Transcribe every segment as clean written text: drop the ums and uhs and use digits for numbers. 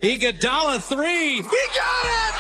Iguodala three. He got it!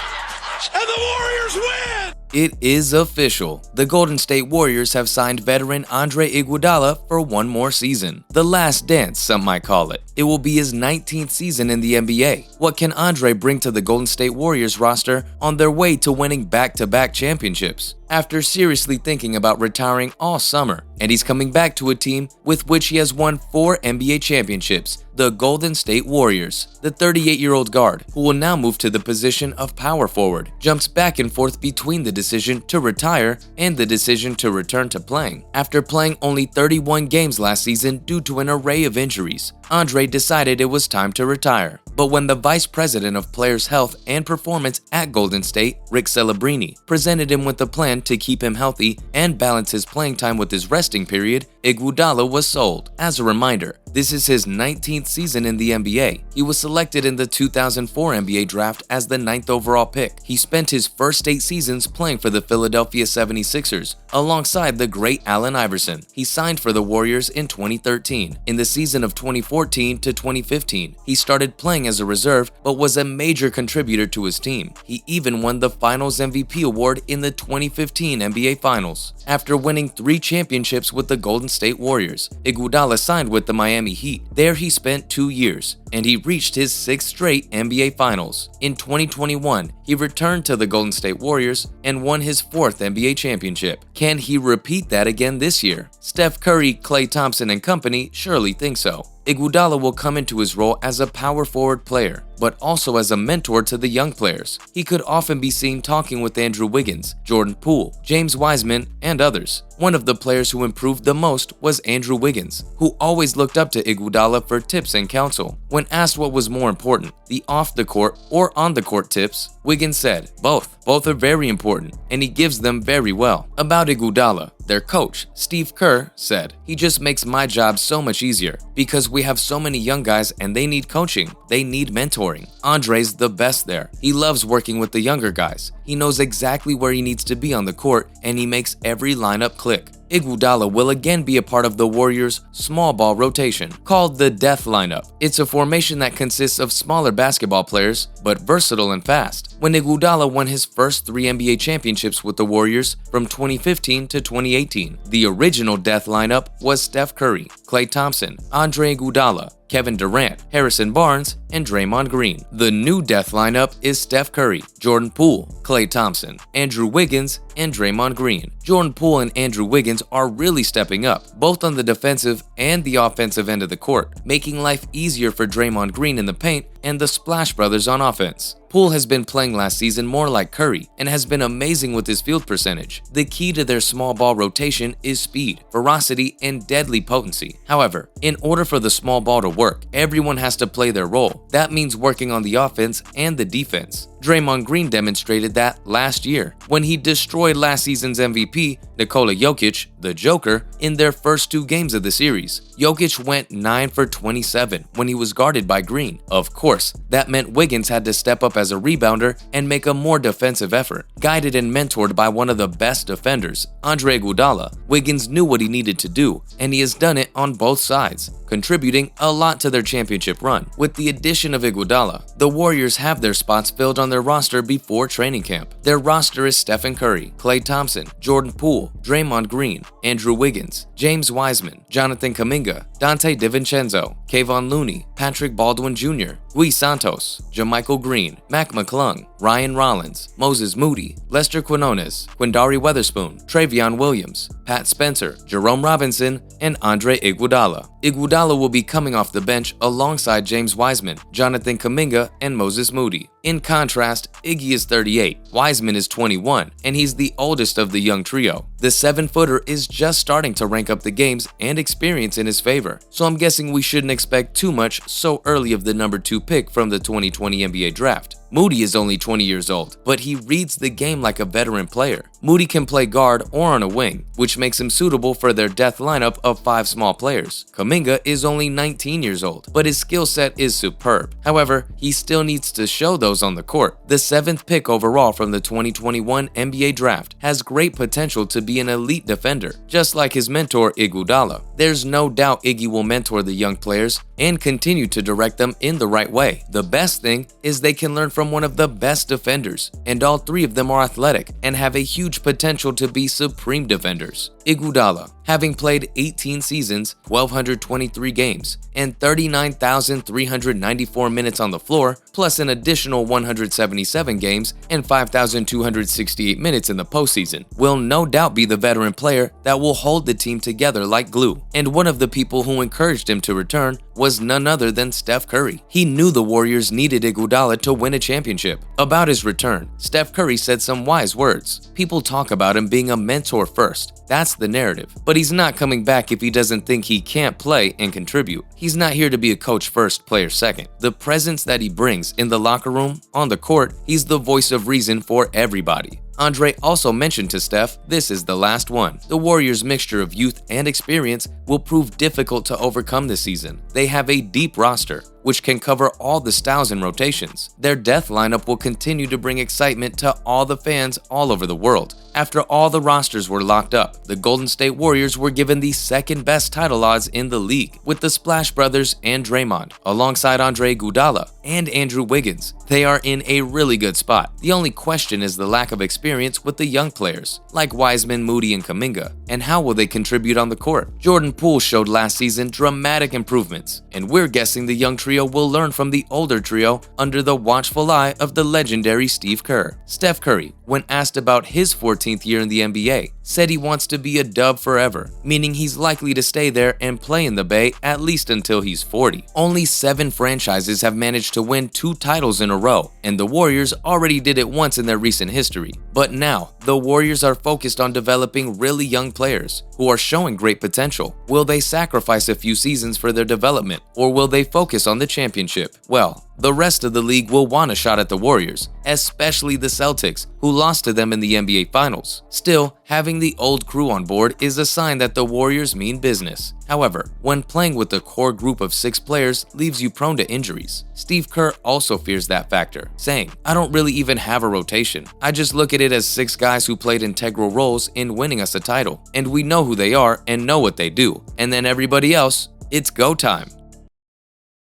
And the Warriors win! It is official. The Golden State Warriors have signed veteran Andre Iguodala for one more season. The last dance, some might call it. It will be his 19th season in the NBA. What can Andre bring to the Golden State Warriors roster on their way to winning back-to-back championships? After seriously thinking about retiring all summer, and he's coming back to a team with which he has won 4 NBA championships, the Golden State Warriors. The 38-year-old guard, who will now move to the position of power forward, jumps back and forth between the decision to retire and the decision to return to playing. After playing only 31 games last season due to an array of injuries, Andre decided it was time to retire. But when the Vice President of Players' Health and Performance at Golden State, Rick Celebrini, presented him with a plan to keep him healthy and balance his playing time with his resting period, Iguodala was sold. As a reminder, this is his 19th season in the NBA. He was selected in the 2004 NBA draft as the 9th overall pick. He spent his first 8 seasons playing for the Philadelphia 76ers, alongside the great Allen Iverson. He signed for the Warriors in 2013. In the season of 2014 to 2015, he started playing as a reserve but was a major contributor to his team. He even won the Finals MVP award in the 2015 NBA Finals. After winning 3 championships with the Golden State Warriors, Iguodala signed with the Miami Heat. There he spent 2 years, and he reached his 6th straight NBA Finals. In 2021, he returned to the Golden State Warriors and won his 4th NBA championship. Can he repeat that again this year? Steph Curry, Klay Thompson, and company surely think so. Iguodala will come into his role as a power forward player, but also as a mentor to the young players. He could often be seen talking with Andrew Wiggins, Jordan Poole, James Wiseman, and others. One of the players who improved the most was Andrew Wiggins, who always looked up to Iguodala for tips and counsel. When asked what was more important, the off-the-court or on-the-court tips, Wiggins said, "Both. Both are very important, and he gives them very well." About Iguodala, their coach, Steve Kerr, said, "He just makes my job so much easier because we have so many young guys and they need coaching. They need mentoring. Andre's the best there. He loves working with the younger guys. He knows exactly where he needs to be on the court, and he makes every lineup click." Iguodala will again be a part of the Warriors' small ball rotation, called the Death Lineup. It's a formation that consists of smaller basketball players, but versatile and fast. When Iguodala won his first 3 NBA championships with the Warriors from 2015 to 2018, the original Death Lineup was Steph Curry, Klay Thompson, Andre Iguodala, Kevin Durant, Harrison Barnes, and Draymond Green. The new Death Lineup is Steph Curry, Jordan Poole, Klay Thompson, Andrew Wiggins, and Draymond Green. Jordan Poole and Andrew Wiggins are really stepping up, both on the defensive and the offensive end of the court, making life easier for Draymond Green in the paint and the Splash Brothers on offense. Poole has been playing last season more like Curry and has been amazing with his field percentage. The key to their small ball rotation is speed, ferocity, and deadly potency. However, in order for the small ball to work, everyone has to play their role. That means working on the offense and the defense. Draymond Green demonstrated that last year when he destroyed last season's MVP, Nikola Jokic, the Joker, in their first 2 games of the series. Jokic went 9 for 27 when he was guarded by Green. Of course, that meant Wiggins had to step up as a rebounder and make a more defensive effort. Guided and mentored by one of the best defenders, Andre Iguodala, Wiggins knew what he needed to do, and he has done it on both sides, contributing a lot to their championship run. With the addition of Iguodala, the Warriors have their spots filled on their roster before training camp. Their roster is Stephen Curry, Klay Thompson, Jordan Poole, Draymond Green, Andrew Wiggins, James Wiseman, Jonathan Kuminga, Dante DiVincenzo, Kevon Looney, Patrick Baldwin Jr., Gui Santos, JaMychal Green, Mac McClung, Ryan Rollins, Moses Moody, Lester Quinones, Quindary Weatherspoon, Travion Williams, Pat Spencer, Jerome Robinson, and Andre Iguodala. Iguodala will be coming off the bench alongside James Wiseman, Jonathan Kuminga, and Moses Moody. In contrast, Iggy is 38, Wiseman is 21, and he's the oldest of the young trio. The 7-footer is just starting to rank up the games and experience in his favor, so I'm guessing we shouldn't expect too much so early of the number 2 pick from the 2020 NBA draft. Moody is only 20 years old, but he reads the game like a veteran player. Moody can play guard or on a wing, which makes him suitable for their death lineup of 5 small players. Kuminga is only 19 years old, but his skill set is superb. However, he still needs to show those on the court. The 7th pick overall from the 2021 NBA draft has great potential to be an elite defender, just like his mentor Iguodala. There's no doubt Iggy will mentor the young players and continue to direct them in the right way. The best thing is they can learn from one of the best defenders, and all 3 of them are athletic and have a huge potential to be supreme defenders. Iguodala, having played 18 seasons, 1,223 games, and 39,394 minutes on the floor, plus an additional 177 games and 5,268 minutes in the postseason, will no doubt be the veteran player that will hold the team together like glue. And one of the people who encouraged him to return was none other than Steph Curry. He knew the Warriors needed Iguodala to win a championship. About his return, Steph Curry said some wise words. People talk about him being a mentor first. That's the narrative. But he's not coming back if he doesn't think he can't play and contribute. He's not here to be a coach first, player second. The presence that he brings in the locker room, on the court, he's the voice of reason for everybody. Andre also mentioned to Steph, this is the last one. The Warriors' mixture of youth and experience will prove difficult to overcome this season. They have a deep roster, which can cover all the styles and rotations. Their death lineup will continue to bring excitement to all the fans all over the world. After all the rosters were locked up, the Golden State Warriors were given the 2nd best title odds in the league, with the Splash Brothers and Draymond, alongside Andre Iguodala and Andrew Wiggins. They are in a really good spot. The only question is the lack of experience with the young players, like Wiseman, Moody, and Kuminga, and how will they contribute on the court. Jordan Poole showed last season dramatic improvements, and we're guessing the young trio will learn from the older trio under the watchful eye of the legendary Steve Kerr. Steph Curry, when asked about his 14th year in the NBA, said he wants to be a Dub forever, meaning he's likely to stay there and play in the Bay at least until he's 40. Only 7 franchises have managed to win 2 titles in a row, and the Warriors already did it once in their recent history. But now, the Warriors are focused on developing really young players who are showing great potential. Will they sacrifice a few seasons for their development, or will they focus on the championship? Well, the rest of the league will want a shot at the Warriors, especially the Celtics, who lost to them in the NBA Finals. Still, having the old crew on board is a sign that the Warriors mean business. However, when playing with a core group of 6 players leaves you prone to injuries. Steve Kerr also fears that factor, saying, "I don't really even have a rotation. I just look at it as 6 guys who played integral roles in winning us a title, and we know who they are and know what they do. And then everybody else, it's go time."